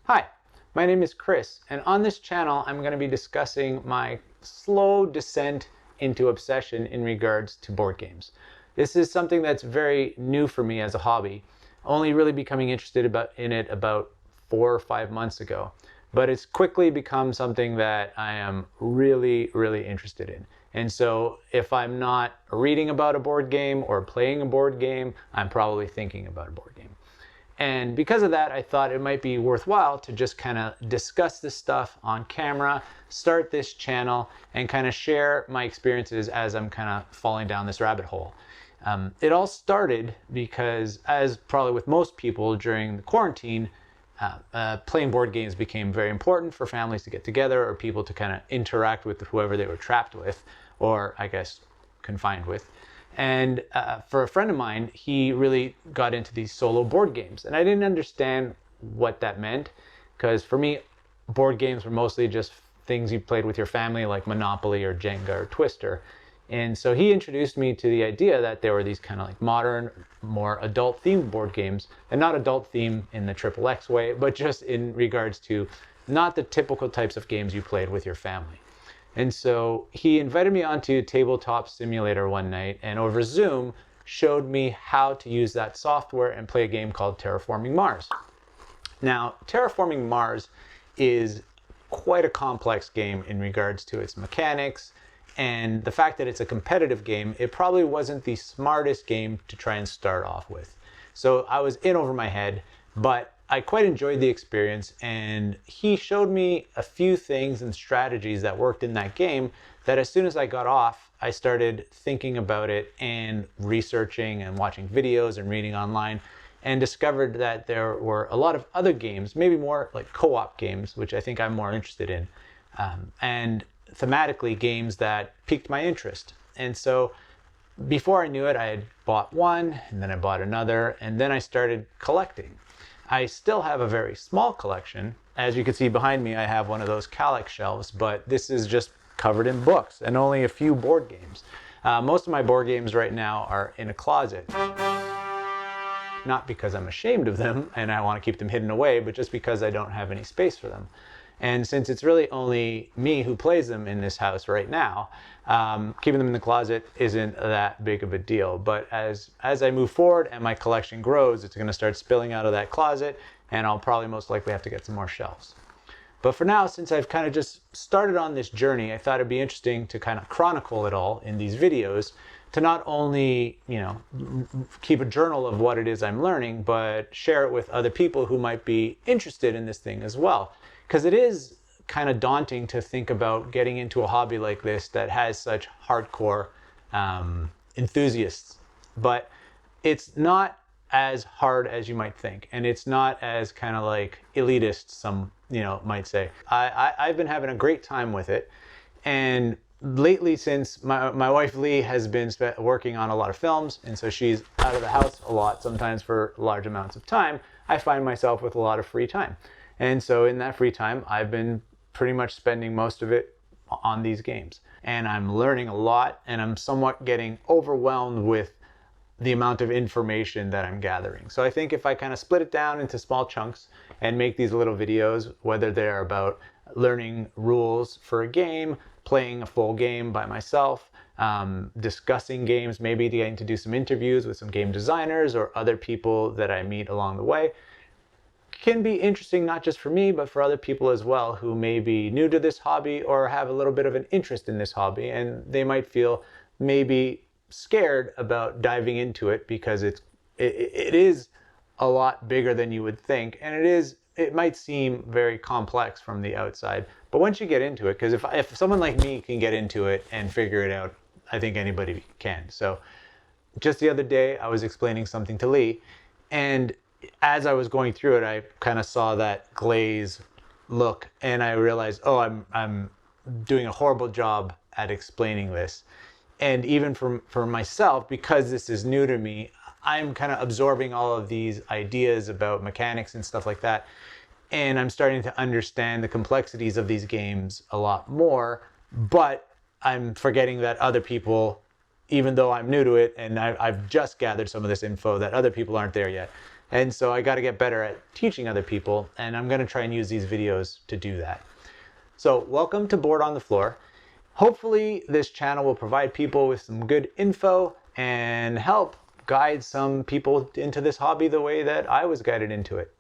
Hi, my name is Chris, and on this channel I'm going to be discussing my slow descent into obsession in regards to board games. This is something that's very new for me as a hobby, only really becoming interested in it about 4 or 5 months ago. But it's quickly become something that I am really interested in. And so if I'm not reading about a board game or playing a board game, I'm probably thinking about a board game. And because of that, I thought it might be worthwhile to just kind of discuss this stuff on camera, start this channel, and kind of share my experiences as I'm kind of falling down this rabbit hole. It all started because, as probably with most people during the quarantine, playing board games became very important for families to get together or people to kind of interact with whoever they were trapped with, or I guess confined with. And for a friend of mine, he really got into these solo board games. And I didn't understand what that meant, because for me, board games were mostly just things you played with your family, like Monopoly or Jenga or Twister. And so he introduced me to the idea that there were these kind of like modern, more adult-themed board games, and not adult theme in the triple X way, but just in regards to not the typical types of games you played with your family. And so he invited me onto Tabletop Simulator one night, and over Zoom showed me how to use that software and play a game called Terraforming Mars. Now, Terraforming Mars is quite a complex game in regards to its mechanics, and the fact that it's a competitive game, it probably wasn't the smartest game to try and start off with. So I was in over my head, but I quite enjoyed the experience, and he showed me a few things and strategies that worked in that game that as soon as I got off, I started thinking about it and researching and watching videos and reading online, and discovered that there were a lot of other games, maybe more like co-op games, which I think I'm more interested in, and thematically games that piqued my interest. And so before I knew it, I had bought one, and then I bought another, and then I started collecting. I still have a very small collection. As you can see behind me, I have one of those Kallax shelves, but this is just covered in books and only a few board games. Most of my board games right now are in a closet. Not because I'm ashamed of them and I want to keep them hidden away, but just because I don't have any space for them. And since it's really only me who plays them in this house right now, keeping them in the closet isn't that big of a deal. But as I move forward and my collection grows, it's going to start spilling out of that closet, and I'll probably most likely have to get some more shelves. But for now, since I've kind of just started on this journey, I thought it'd be interesting to kind of chronicle it all in these videos, to not only, keep a journal of what it is I'm learning, but share it with other people who might be interested in this thing as well. Because it is kind of daunting to think about getting into a hobby like this that has such hardcore enthusiasts. But it's not as hard as you might think, and it's not as kind of like elitist, some might say. I've been having a great time with it, and lately, since my wife Lee has been working on a lot of films, and so she's out of the house a lot, sometimes for large amounts of time, I find myself with a lot of free time. And so in that free time, I've been pretty much spending most of it on these games. And I'm learning a lot, and I'm somewhat getting overwhelmed with the amount of information that I'm gathering. So I think if I kind of split it down into small chunks and make these little videos, whether they're about learning rules for a game, playing a full game by myself, discussing games, maybe getting to do some interviews with some game designers or other people that I meet along the way, can be interesting not just for me, but for other people as well who may be new to this hobby or have a little bit of an interest in this hobby, and they might feel maybe scared about diving into it because it is a lot bigger than you would think, and it might seem very complex from the outside. But once you get into it, because if someone like me can get into it and figure it out, I think anybody can. So just the other day, I was explaining something to Lee, and as I was going through it, I kind of saw that glaze look, and I realized, oh, I'm doing a horrible job at explaining this. And even for myself, because this is new to me, I'm kind of absorbing all of these ideas about mechanics and stuff like that, and I'm starting to understand the complexities of these games a lot more, but I'm forgetting that other people, even though I'm new to it and I've just gathered some of this info, that other people aren't there yet. And so I got to get better at teaching other people, and I'm going to try and use these videos to do that. So welcome to Board on the Floor. Hopefully this channel will provide people with some good info and help guide some people into this hobby the way that I was guided into it.